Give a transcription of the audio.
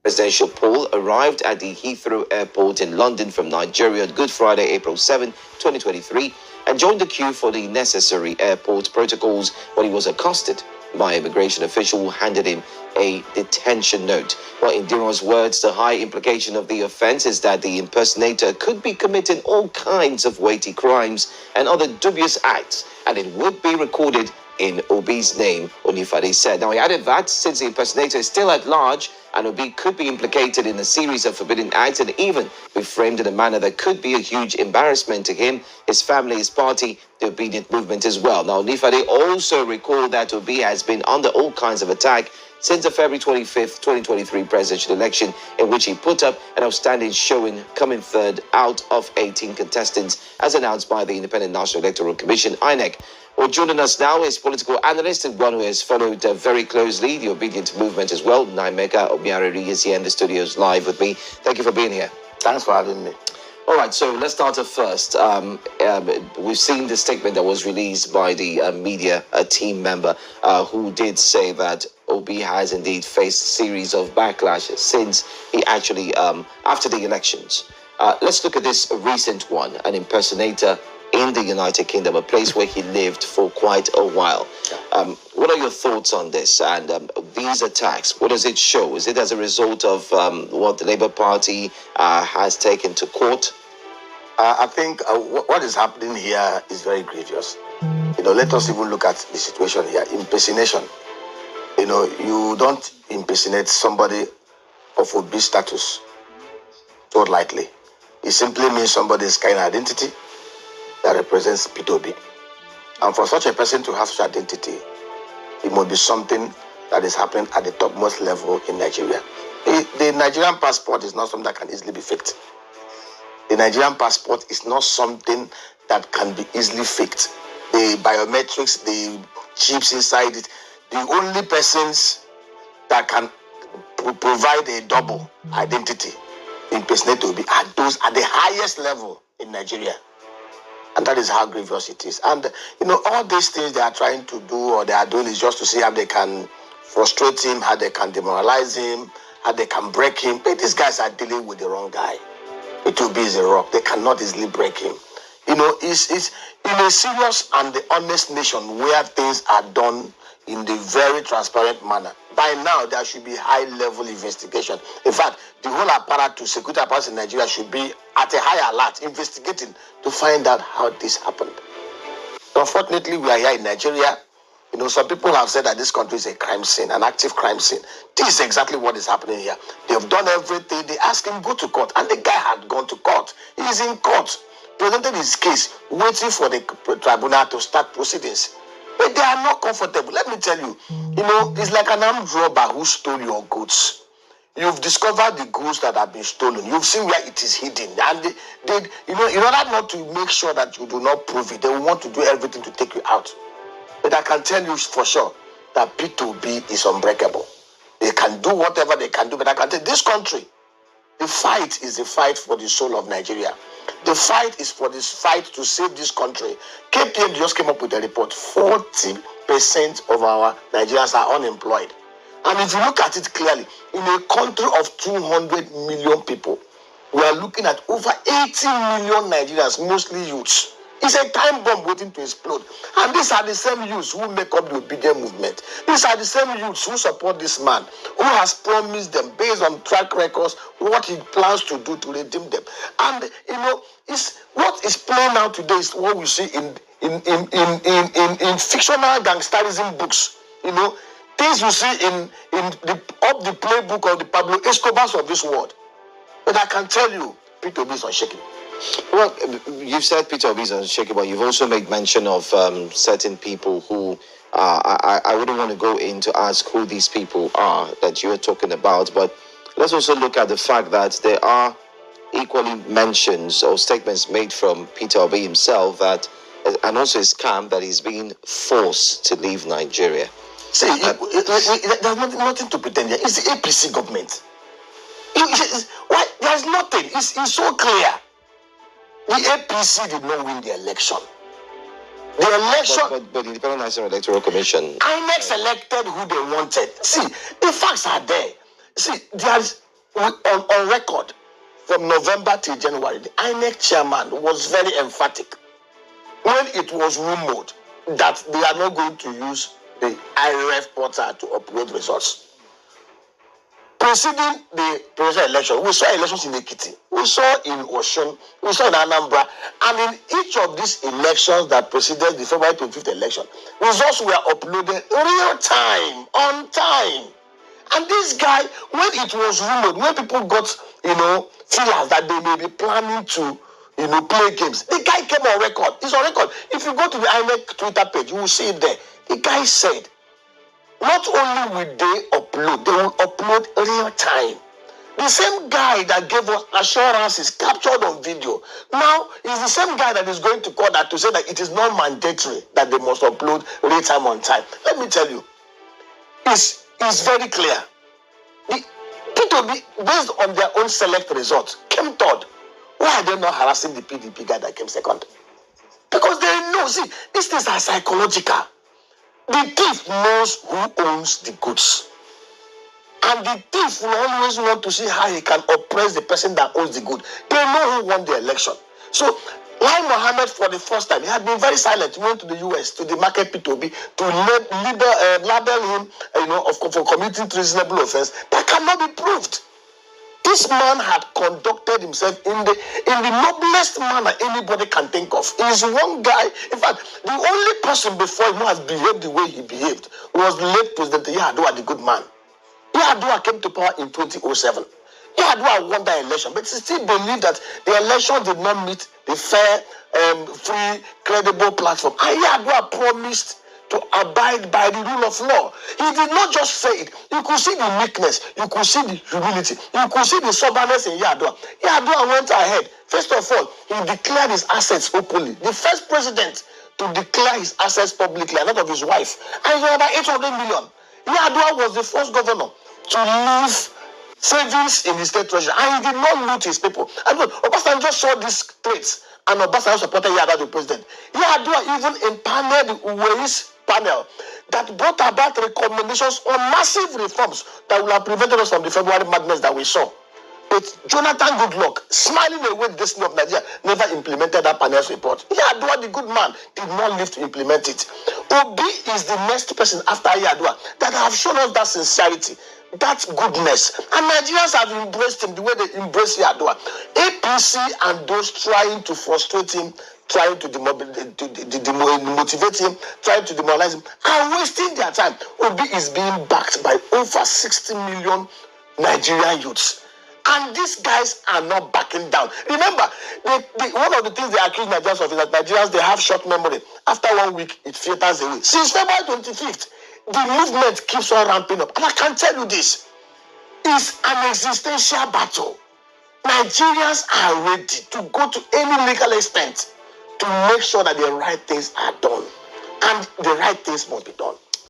Presidential poll arrived at the Heathrow Airport in London from Nigeria on Good Friday, April 7, 2023, and joined the queue for the necessary airport protocols when he was accosted by an immigration official who handed him a detention note. Well, in Diron's words, the high implication of the offense is that the impersonator could be committing all kinds of weighty crimes and other dubious acts, and it would be recorded in Obi's name, Onifade said. Now, he added that since the impersonator is still at large and Obi could be implicated in a series of forbidden acts and even be framed in a manner that could be a huge embarrassment to him, his family, his party, the obedient movement as well. Now, Onifade also recalled that Obi has been under all kinds of attack since the February 25th, 2023 presidential election, in which he put up an outstanding showing, coming third out of 18 contestants, as announced by the Independent National Electoral Commission, INEC. Well, joining us now is political analyst and one who has followed very closely the obedient movement as well. Naimeka Obiareri is here in the studios live with me. Thank you for being here. Thanks for having me. All right, so let's start off first. We've seen the statement that was released by the media team member who did say that Obi has indeed faced a series of backlash since he actually, after the elections. Let's look at this recent one, an impersonator in the United Kingdom, a place where he lived for quite a while. What are your thoughts on this and these attacks? What does it show? Is it as a result of what the Labour Party has taken to court? I think what is happening here is very grievous. Let us even look at the situation here. Impersonation. You don't impersonate somebody of obese status so lightly. It simply means somebody is carrying an identity that represents P2B. And for such a person to have such identity, it must be something that is happening at the topmost level in Nigeria. The Nigerian passport is not something that can easily be faked. The Nigerian passport is not something that can be easily faked. The biometrics, the chips inside it, the only persons that can provide a double identity impersonate will be are those at the highest level in Nigeria. And that is how grievous it is. And, all these things they are trying to do or they are doing is just to see how they can frustrate him, how they can demoralize him, how they can break him. But these guys are dealing with the wrong guy. It will be a rock. They cannot easily break him. It's in a serious and the honest nation where things are done in the very transparent manner. By now, there should be high-level investigation. In fact, the whole apparatus, security apparatus in Nigeria should be at a high alert, investigating to find out how this happened. Unfortunately, we are here in Nigeria. Some people have said that this country is a crime scene, an active crime scene. This is exactly what is happening here. They've done everything. They asked him to go to court, and the guy had gone to court. He's in court, presented his case, waiting for the tribunal to start proceedings. But they are not comfortable. Let me tell you, it's like an armed robber who stole your goods. You've discovered the goods that have been stolen. You've seen where it is hidden. And they in order not to make sure that you do not prove it, they will want to do everything to take you out. But I can tell you for sure that P2B is unbreakable. They can do whatever they can do. But I can tell you, this country, the fight is the fight for the soul of Nigeria. The fight is for this fight to save this country. KPM just came up with a report. 40% of our Nigerians are unemployed. And if you look at it clearly, in a country of 200 million people, we are looking at over 80 million Nigerians, mostly youths. It's a time bomb waiting to explode. And these are the same youths who make up the obedient movement. These are the same youths who support this man, who has promised them, based on track records, what he plans to do to redeem them. And, what is playing out today is what we see in fictional gangsterism books. Things you see in the playbook of the Pablo Escobars of this world. But I can tell you, P2B is unshakable. Well, you've said P2B is unshakable. You've also made mention of certain people who I wouldn't want to go in to ask who these people are that you're talking about, but let's also look at the fact that there are equally mentions or statements made from P2B himself that, and also his camp, that he's being forced to leave Nigeria. See, there's nothing to pretend here. It's the APC government. Why? There's nothing. It's so clear. The APC did not win the election. The election... But the Independent National Electoral Commission... INEC selected who they wanted. See, the facts are there. See, on record, from November till January, the INEC chairman was very emphatic when it was rumored that they are not going to use the IRF portal to upload results. Preceding the presidential election, we saw elections in Ekiti, we saw in Osun, we saw in Anambra, and in each of these elections that preceded the February 25th election, results were uploaded real time, on time. And this guy, when it was rumored, when people got, feelers that they may be planning to, play games, the guy came on record. It's on record. If you go to the INEC Twitter page, you will see it there. The guy said, not only will they will upload real time. The same guy that gave us assurances captured on video, now is the same guy that is going to court that to say that it is not mandatory that they must upload real time on time. Let me tell you, it's very clear. The P2B, based on their own select results, came third. Why are they not harassing the PDP guy that came second? Because they know, see, these things are psychological. The thief knows who owns the goods. And the thief will always want to see how he can oppress the person that owns the good. They know who won the election. So, Lai Mohammed, for the first time, he had been very silent. He went to the US, to the market P2B, to label him, for committing treasonable offense. That cannot be proved. This man had conducted himself in the noblest manner anybody can think of. He is one guy. In fact, the only person before him who has behaved the way he behaved was the late President Yar'Adua, the good man. Yar'Adua came to power in 2007. Yar'Adua won that election, but he still believed that the election did not meet the fair, free, credible platform. And Yar'Adua promised to abide by the rule of law. He did not just say it. You could see the meekness. You could see the humility. You could see the soberness in Yar'Adua. Yar'Adua went ahead. First of all, he declared his assets openly. The first president to declare his assets publicly, and that of his wife. And he had about 800 million. Yar'Adua was the first governor to leave savings in the state treasury. And he did not loot his people. And Obasanjo saw these traits, and Obasanjo supported Yar'Adua the president. Yar'Adua even empaneled the Uwais panel that brought about recommendations on massive reforms that will have prevented us from the February madness that we saw. But Jonathan Goodluck, smiling away the destiny of Nigeria, never implemented that panel's report. Yar'Adua, the good man, did not live to implement it. Obi is the next person after Yar'Adua that have shown us that sincerity, that goodness. And Nigerians have embraced him the way they embrace Yar'Adua. APC and those trying to frustrate him, trying to demotivate him, trying to demoralize him, are wasting their time. Obi is being backed by over 60 million Nigerian youths. And these guys are not backing down. Remember, one of the things they accuse Nigerians of is that Nigerians, they have short memory. After 1 week, it filters away. Since February 25th, the movement keeps on ramping up. And I can tell you this, it's an existential battle. Nigerians are ready to go to any legal extent to make sure that the right things are done. And the right things must be done.